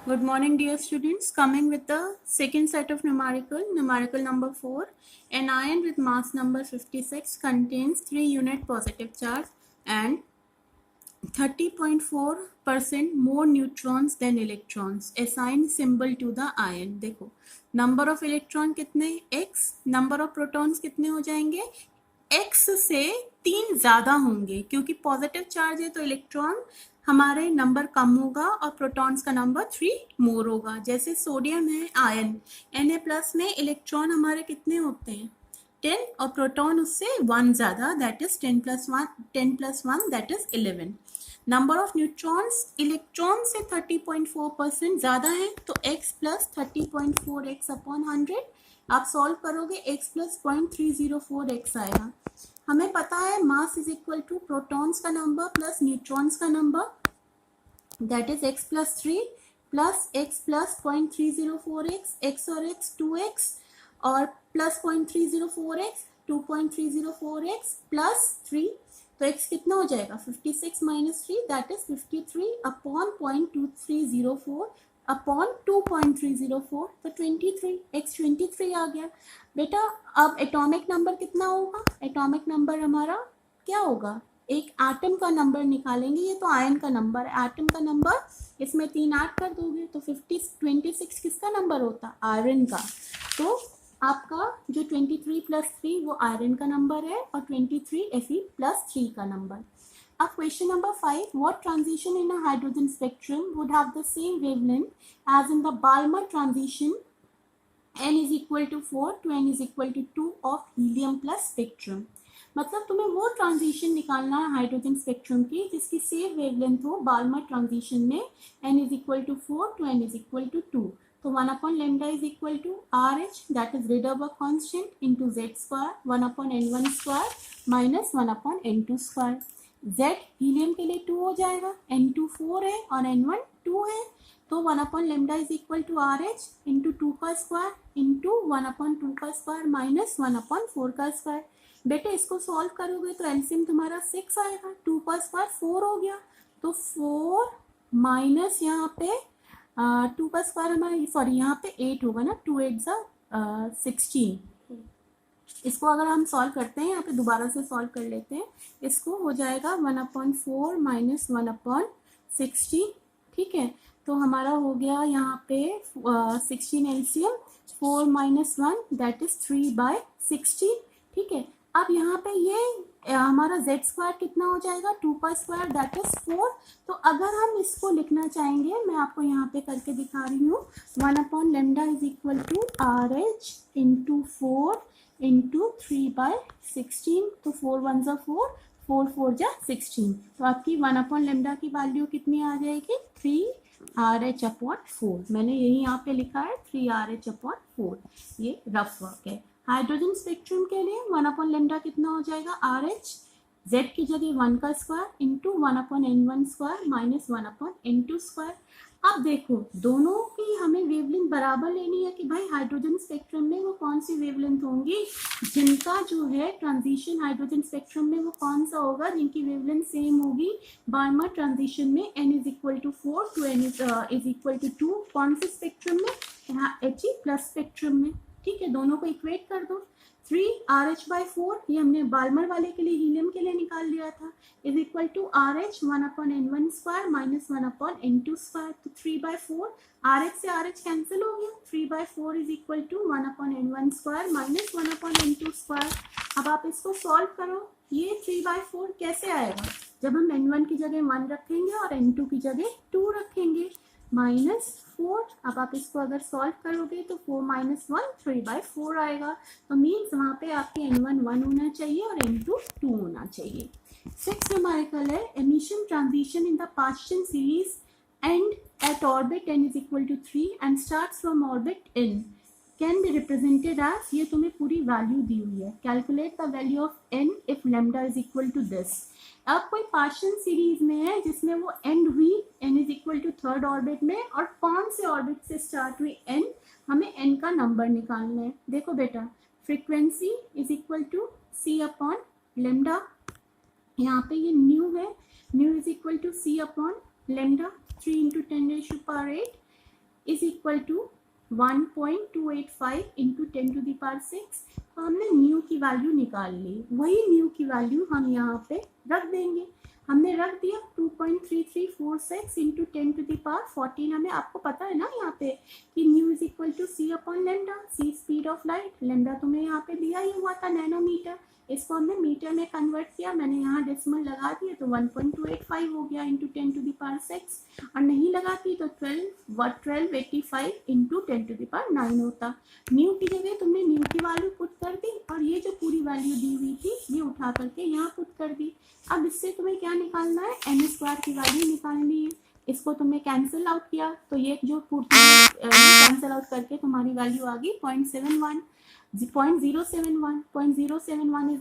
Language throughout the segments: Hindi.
Good morning, dear students. Coming with the second set of numerical number 4. An ion with mass number 56 contains 3 unit positive charge and 30.4% more neutrons than electrons. Assign symbol to the ion. देखो नंबर ऑफ इलेक्ट्रॉन कितने x, नंबर ऑफ प्रोटॉन्स कितने हो जाएंगे x से 3 ज्यादा होंगे, क्योंकि पॉजिटिव चार्ज है तो इलेक्ट्रॉन हमारे नंबर कम होगा और प्रोटॉन्स का नंबर 3 मोर होगा। जैसे सोडियम है आयन, Na+ में इलेक्ट्रॉन हमारे कितने होते हैं 10 और प्रोटॉन उससे 1 ज्यादा, that is 10+1 that is 11। Number of neutrons electron से 30.4% ज्यादा है तो x प्लस 30.4x अपॉन 100। आप सॉल्व करोगे x प्लस 0.304x आएगा। हमें पता है mass is equal to protons का नंबर प्लस न्यूट्रॉन्स का number, that is x plus 3 plus x plus 0.304x, x और x 2x और प्लस 0.304x 2.304x प्लस 3, तो x कितना हो जाएगा 56 minus 3 that is 53 upon 0.2304 upon 2.304, तो 23, x 23 आ गया बेटा। अब एटॉमिक नंबर कितना होगा, एटॉमिक नंबर हमारा क्या होगा, एक एटम का नंबर निकालेंगे, ये तो आयन का नंबर है, एटम का नंबर इसमें 3 ऐड कर दोगे तो 26 किसका नंबर होता, आयरन का। तो आपका जो 23 प्लस 3 वो आयरन का नंबर है और 23 Fe प्लस 3 का नंबर। अब question number 5, what transition in a hydrogen spectrum would have the same wavelength as in the Balmer transition n is equal to 4 to n is equal to 2 of helium plus spectrum। मतलब तुम्हें वो ट्रांजिशन निकालना है हाइड्रोजन स्पेक्ट्रम की जिसकी सेम वेवलेंथ हो बाल्मर ट्रांजिशन में n is equal to 4 to n is equal to 2। तो 1 upon lambda is equal to RH, that is Rydberg constant into z square 1 upon n1 square minus 1 upon n2 square। z helium के लिए 2 हो जाएगा, n2 4 है और n1 2 है, तो 1 upon lambda is equal to RH into 2 का स्क्वायर into 1 upon 2 का स्क्वायर माइनस 1 upon 4 का स्क्वायर। बेटे इसको सॉल्व करोगे तो एलसीएम तुम्हारा 6 आएगा, 2 का स्क्वायर 4 हो गया, तो 4 माइनस यहाँ पे 2 का स्क्वायर हमारा सॉरी यहाँ पे 8 होगा ना, 2 8 16। इसको अगर हम सॉल्व करते हैं यहाँ पे दोबारा से सॉल्व कर लेते हैं, इसको हो जाएगा 1/4 माइनस 1/16, ठीक है। तो हमारा हो गया यहाँ पे 16 एलसीएम, 4 माइनस 1 दैट इज 3/16, ठीक है। अब यहाँ पे ये हमारा z स्क्वायर कितना हो जाएगा 2 का स्क्वायर दैट इज 4। तो अगर हम इसको लिखना चाहेंगे, मैं आपको यहाँ पे करके दिखा रही हूँ, 1 upon lambda is equal to RH into 4 into 3/16, तो 4 1 जा 4, 4 4 जा 16, तो आपकी 1 अपॉन लेमडा की वैल्यू कितनी आ जाएगी 3RH अपॉन 4। मैंने यही यहाँ पे लिखा है 3RH अपॉन 4, ये रफ वर्क है। हाइड्रोजन स्पेक्ट्रम के लिए 1 अपॉन लेमडा कितना हो जाएगा RH, z की जगह 1 का square into 1 upon n1 square minus 1 upon n2 square. अब देखो दोनों की हमें वेवलेंथ बराबर लेनी है कि भाई हाइड्रोजन स्पेक्ट्रम में वो कौन सी वेवलेंथ होंगी, जिनका जो है ट्रांजिशन हाइड्रोजन स्पेक्ट्रम में वो कौन सा होगा जिनकी वेवलेंथ सेम होगी बाल्मर ट्रांजिशन में n is equal to 4 to n is equal to 2, कौन से स्पेक्ट्रम में, यहाँ He प्लस स्पेक्ट्रम में, ठीक है। दोनों को इक्वेट कर दो, 3RH/4 ये हमने बाल्मर वाले के लिए हीलियम के लिए निकाल लिया था, is equal to RH 1 upon n1 square minus 1 upon n2 square, तो 3/4 RH से RH कैंसिल हो गया, 3/4 is equal to 1 upon n1 square minus 1 upon n2 square. अब आप इसको सॉल्व करो, ये 3/4 कैसे आएगा, जब हम n1 की जगह 1 रखेंगे और n2 की जगह 2 रखेंगे, माइनस 4। अब आप इसको अगर सॉल्व करोगे तो 4 माइनस 1 3/4 आएगा, तो मीन्स वहाँ पे आपके n1 1 होना चाहिए और n2 2 होना चाहिए। 6 न्यूमेरिकल है, emission transition in the Paschen series and at orbit n is equal to 3 and starts from orbit n can be represented as, ये तुम्हें पूरी वैल्यू दी हुई है, calculate the value of n if lambda is equal to this. अब कोई पार्शियल सीरीज में है जिसमें वो एंड हुई n is equal to third orbit में, और कौन से ऑर्बिट से स्टार्ट हुई n, हमें n का नंबर निकालना है। देखो बेटा frequency is equal to c upon lambda, यहाँ पे ये न्यू है, nu is equal to c upon lambda 3 into 10⁸ is equal to 1.285 into 10⁶। तो हमने न्यू की वैल्यू निकाल ली, वही न्यू की वैल्यू हम यहाँ पे रख देंगे। हमने रख दिया 2.3346 इंटू 10⁻14। हमें आपको पता है ना यहाँ पे कि nu is equal to c upon lambda, c speed of light, lambda तुम्हें यहाँ पे दिया ही हुआ था नैनोमीटर, इसको हमने मीटर में कन्वर्ट किया, मैंने यहाँ डेसिमल लगा दिया तो 1.285 हो गया इंटू 10⁶, और नहीं लगाती तो 1285 इंटू 10⁹ होता। न्यू की जगह तुमने न्यू की वैल्यू पुट कर दी और ये जो पूरी वैल्यू दी हुई थी ये उठा करके यहाँ पुट कर दी। अब इससे तुम्हें क्या निकालना है, n² की वैल्यू निकालनी है। इसको तुमने कैंसिल आउट किया तो ये जो पूरी कैंसिल आउट करके तुम्हारी वैल्यू आ गई 0.71 is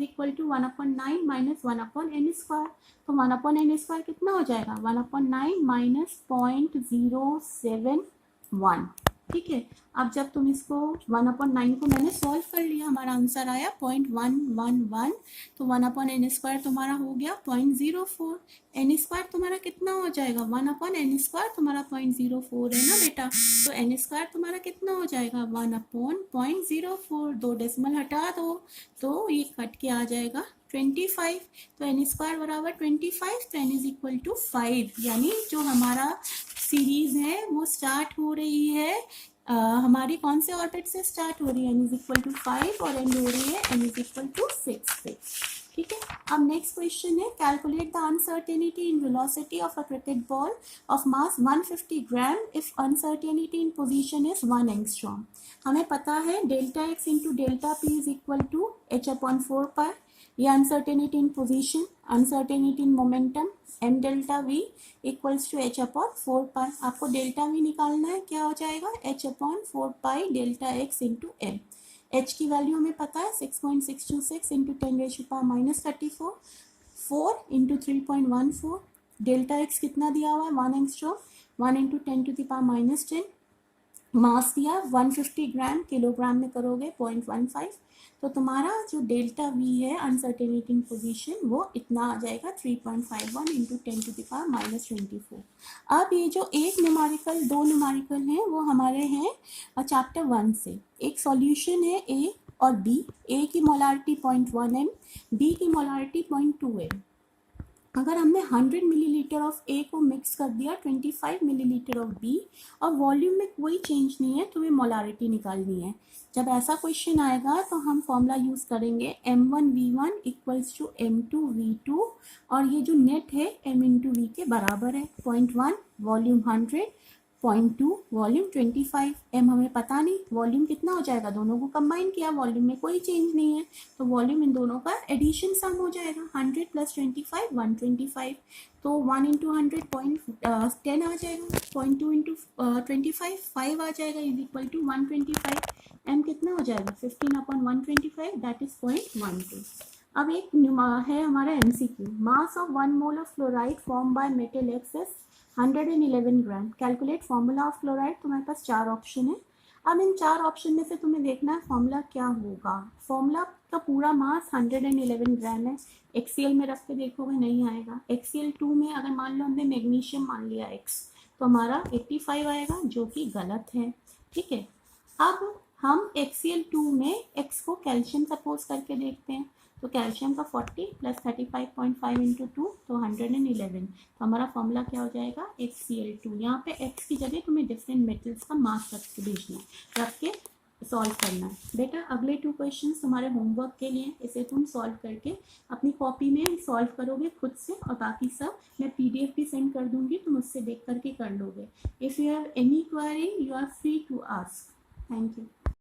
equal to 1/9 minus 1/n²। तो 1/n² कितना हो जाएगा, 1/9 माइनस 0.071। ठीक है, अब जब तुम इसको 1/9 को मैंने सॉल्व कर लिया, हमारा आंसर आया 0.111। तो 1/n² तुम्हारा हो गया 0.04। n² तुम्हारा कितना हो जाएगा, 1/n² तुम्हारा 0.04 है ना बेटा, तो n² तुम्हारा कितना हो जाएगा 1/0.04। 2 डेसिमल हटा दो तो ये कट के आ जाएगा 25। तो n² बराबर 25, तो n इज इक्वल टू 5। यानी जो हमारा सीरीज है वो स्टार्ट हो रही है हमारी कौन से ऑर्बिट से स्टार्ट हो रही है, n इज इक्वल टू 5 और एंड हो रही है n इज इक्वल टू 6 से। ठीक है, अब नेक्स्ट क्वेश्चन है, calculate the uncertainty in velocity of a cricket ball of mass 150 gram if uncertainty in position is 1 angstrom. हमें पता है delta x into delta p is equal to h/4π। ये uncertainty in position, uncertainty in momentum m delta v equals to h/4π। आपको डेल्टा v निकालना है, क्या हो जाएगा h/4π delta x into m। h की वैल्यू हमें पता है 6.626 इंटू 10⁻34, 4 इंटू 3.14। डेल्टा x कितना दिया हुआ है 1 एंगस्ट्रॉम, 1 इंटू 10⁻10। मास दिया 150 ग्राम, किलोग्राम में करोगे 0.15। तो तुम्हारा जो डेल्टा v है अनसर्टेनिटी इन पोजीशन वो इतना आ जाएगा 3.51 इंटू 10⁻24। अब ये जो एक न्यूमेरिकल, दो न्यूमेरिकल हैं वो हमारे हैं चैप्टर 1 से। एक सॉल्यूशन है a और b, a की मोलारिटी 0.1 m, b की मोलारिटी 0.2 m। अगर हमने 100 मिलीलीटर ऑफ ए को मिक्स कर दिया 25 मिलीलीटर ऑफ बी और वॉल्यूम में कोई चेंज नहीं है, तुम्हें मोलारिटी निकालनी है। जब ऐसा क्वेश्चन आएगा तो हम फॉर्मूला यूज करेंगे m1v1 इक्वल्स टू m2v2 और ये जो नेट है m इंटू वी के बराबर है। 0.1 वॉल्यूम 100, 0.2 वॉल्यूम 25। m हमें पता नहीं, वॉल्यूम कितना हो जाएगा, दोनों को कंबाइन किया, वॉल्यूम में कोई चेंज नहीं है तो वॉल्यूम इन दोनों का एडिशन सम हो जाएगा। 100 प्लस 25 125, तो 1 इंटू 100 10 आ जाएगा, 0.2 इंटू 25 5 आ जाएगा इज इक्वल टू 125। m कितना हो जाएगा 15/125 दैट इज 0.12। अब एक है हमारा MCQ, mass of 1 mole of fluoride form by metal x is 111 gram, calculate formula of fluoride. तुम्हारे पास 4 ऑप्शन है। अब इन 4 ऑप्शन में से तुम्हें देखना है फॉर्मूला क्या होगा। फॉर्मूला का पूरा मास 111 ग्राम है, एक्सीएल में रख के देखोगे नहीं आएगा। एक्सीएल 2 में अगर मान लो हमने मैग्नीशियम मान लिया x तो हमारा 85 आएगा जो कि गलत है। ठीक है, अब हम एक्सीएल 2 में x को कैल्शियम सपोज करके देखते हैं, तो कैल्शियम का 40 प्लस 35.5 इंटू 2 तो 111। तो हमारा फॉर्मूला क्या हो जाएगा HCl2। यहाँ पे x की जगह तुम्हें डिफरेंट मेटल्स का मास रख के भेजना है, रख के सॉल्व करना है। बेटा अगले 2 क्वेश्चंस तुम्हारे होमवर्क के लिए, इसे तुम सॉल्व करके अपनी कॉपी में सॉल्व करोगे खुद से और बाकी सब मैं PDF भी सेंड कर दूंगी, तुम उससे देख करके कर लोगे। If you have any query you are free to ask. Thank you.